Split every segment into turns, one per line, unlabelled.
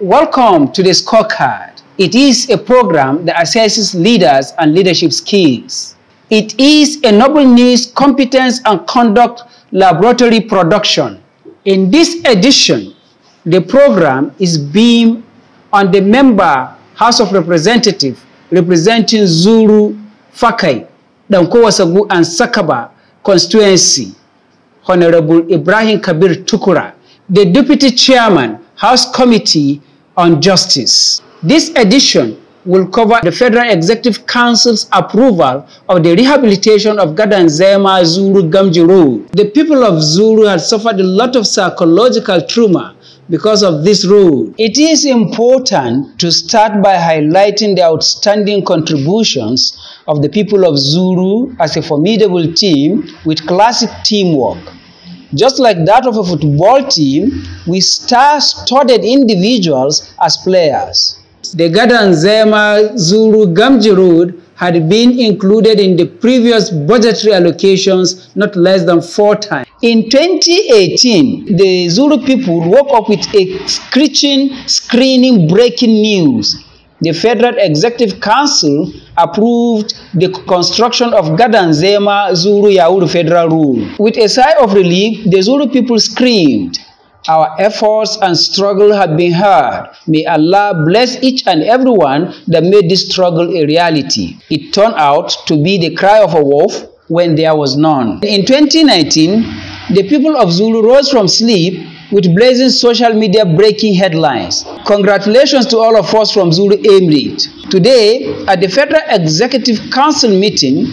Welcome to the Scorecard. It is a program that assesses leaders and leadership skills. It is a noble news, competence, and conduct laboratory production. In this edition, the program is beamed on the member House of Representatives representing Zuru-Federal-Road-Hon and Sakaba constituency, Honorable Ibrahim Kabir Tukura, the Deputy Chairman, House Committee on Justice. This edition will cover the Federal Executive Council's approval of the rehabilitation of Gadan Zaima-Zuru Gamji road. The people of Zuru have suffered a lot of psychological trauma because of this road. It is important to start by highlighting the outstanding contributions of the people of Zuru as a formidable team with classic teamwork. Just like that of a football team, we star-studded individuals as players. The Gadan Zaima-Zuru Gamji road had been included in the previous budgetary allocations not less than 4 times. In 2018, the Zuru people woke up with a screaming breaking news. The Federal Executive Council approved the construction of Gadan Zaima-Zuru Federal Road. With a sigh of relief, the Zuru people screamed, "Our efforts and struggle have been heard. May Allah bless each and everyone that made this struggle a reality." It turned out to be the cry of a wolf when there was none. In 2019, the people of Zulu rose from sleep with blazing social media breaking headlines. Congratulations to all of us from Zulu Emirate. Today, at the Federal Executive Council meeting,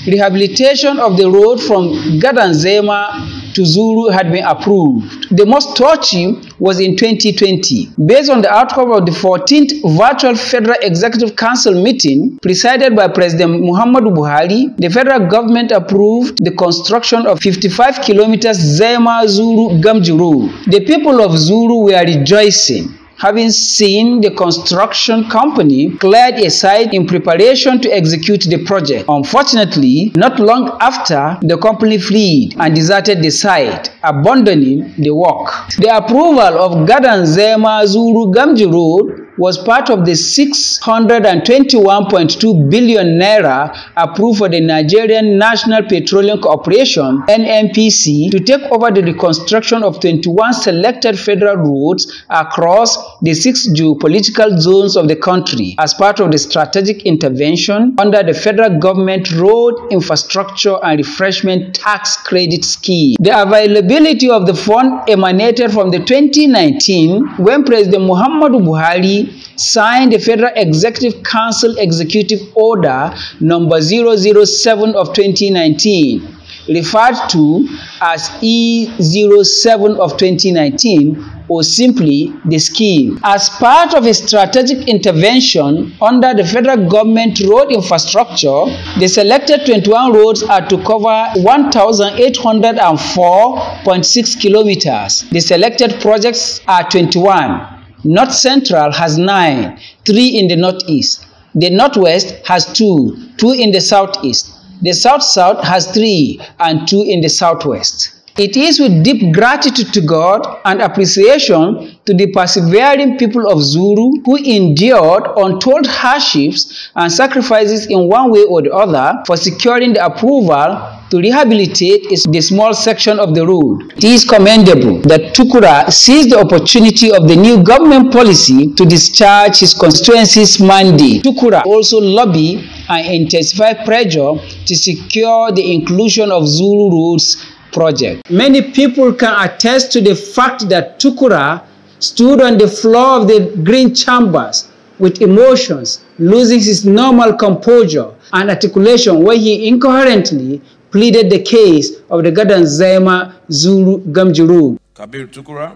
rehabilitation of the road from Gadan Zaima to Zuru had been approved. The most touching was in 2020. Based on the outcome of the 14th virtual Federal Executive Council meeting, presided by President Muhammadu Buhari, the federal government approved the construction of 55 kilometers Zaima-Zuru Gamji road. The people of Zuru were rejoicing, having seen the construction company cleared a site in preparation to execute the project. Unfortunately, not long after, the company fled and deserted the site, abandoning the work. The approval of Gadan Zaima-Zuru Gamji road was part of the 621.2 billion naira approved for the Nigerian National Petroleum Corporation (NNPC) to take over the reconstruction of 21 selected federal roads across the 6 geopolitical zones of the country as part of the strategic intervention under the federal government Road Infrastructure and Refreshment Tax Credit Scheme. The availability of the fund emanated from the 2019 when President Muhammadu Buhari signed the Federal Executive Council Executive Order number 007 of 2019, referred to as E07 of 2019, or simply the scheme. As part of a strategic intervention under the federal government road infrastructure, the selected 21 roads are to cover 1,804.6 kilometers. The selected projects are 21. North Central has 9, 3 in the northeast. The Northwest has 2, 2 in the southeast. The South-South has 3 and 2 in the southwest. It is with deep gratitude to God and appreciation to the persevering people of Zuru who endured untold hardships and sacrifices in one way or the other for securing the approval to rehabilitate the small section of the road. It is commendable that Tukura seized the opportunity of the new government policy to discharge his constituency's mandate. Tukura also lobbied and intensified pressure to secure the inclusion of Zuru roads project. Many people can attest to the fact that Tukura stood on the floor of the green chambers with emotions, losing his normal composure and articulation when he incoherently pleaded the case of the Gadan Zaima-Zuru Gamji road.
Kabir Tukura.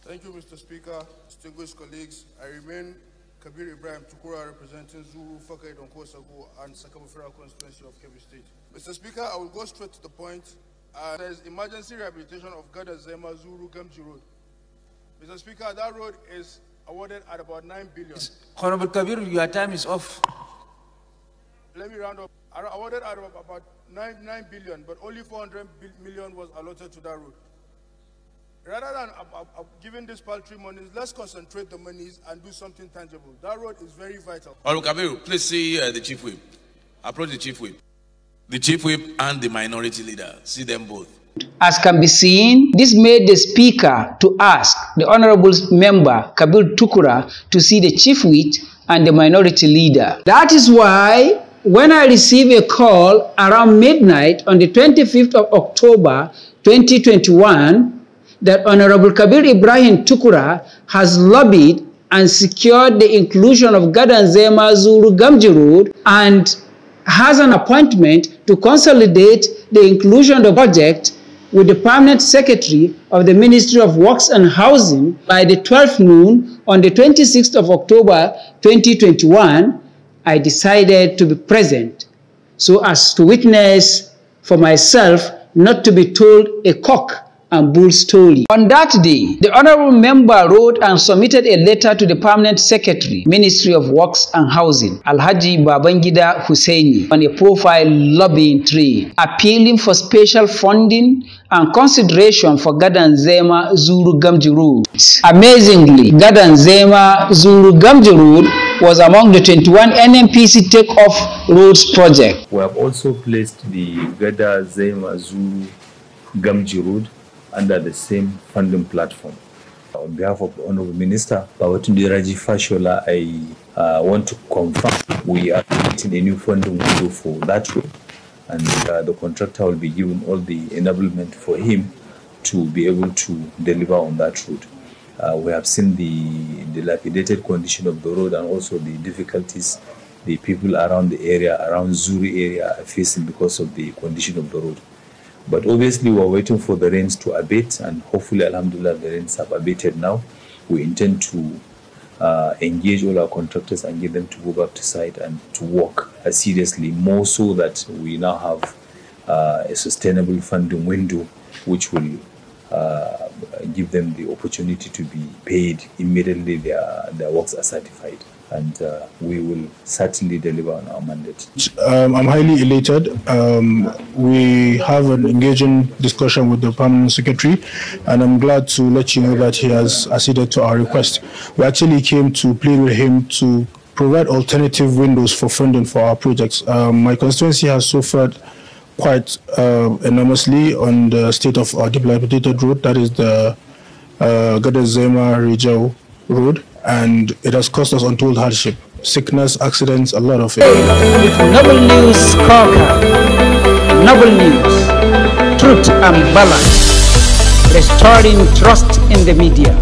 Thank you, Mr. Speaker. Distinguished colleagues, I remain Kabir Ibrahim Tukura, representing Zuru-Federal-Road-Hon and Sakaba constituency of Kebbi State. Mr. Speaker, I will go straight to the point. There is emergency rehabilitation of Gadan Zaima-Zuru Gamji road. Mr. Speaker, that road is awarded at about 9 billion.
Honorable Kabir, your time is off.
Let me round up. Awarded at about 9 billion, but only 400 million was allotted to that road. Rather than giving these paltry monies, let's concentrate the monies and do something tangible. That road is very vital.
Kabir, please see the chief whip. Approach the chief whip. The chief whip and the minority leader. See them both.
As can be seen, this made the speaker to ask the honorable member Kabir Tukura to see the chief whip and the minority leader. That is why when I received a call around midnight on the 25th of October 2021 that Honorable Kabir Ibrahim Tukura has lobbied and secured the inclusion of Gadan Zaima-Zuru Gamji Road and has an appointment to consolidate the inclusion of the project with the Permanent Secretary of the Ministry of Works and Housing by the 12th noon on the 26th of October 2021, I decided to be present so as to witness for myself, not to be told a cock and bull story. On that day, the honorable member wrote and submitted a letter to the Permanent Secretary, Ministry of Works and Housing, Alhaji Babangida Hussaini, on a profile lobbying trail, appealing for special funding and consideration for Gadan Zaima-Zuru Gamji Road. Amazingly, Gadan Zaima-Zuru Gamji Road was among the 21 NMPC take-off roads project.
We have also placed the Gadan Zaima-Zuru Gamji Road under the same funding platform. On behalf of the Honorable Minister, Babatunde Raji Fashola, I want to confirm we are creating a new funding window for that road, and the contractor will be given all the enablement for him to be able to deliver on that road. We have seen the dilapidated condition of the road and also the difficulties the people around the area, around Zuru area, are facing because of the condition of the road. But obviously, we're waiting for the rains to abate, and hopefully, alhamdulillah, the rains have abated now. We intend to engage all our contractors and get them to go back to site and to work seriously, more so that we now have a sustainable funding window, which will give them the opportunity to be paid immediately their works are certified. And we will certainly deliver on our mandate.
I'm highly elated. We have an engaging discussion with the Permanent Secretary, and I'm glad to let you know that he has acceded to our request. We actually came to plead with him to provide alternative windows for funding for our projects. My constituency has suffered quite enormously on the state of our dilapidated road, that is the Gadan Zaima-Rijau road, and it has caused us untold hardship, sickness, accidents, a lot of it.
With Noble News Scorecard, Noble News, truth and balance, restoring trust in the media.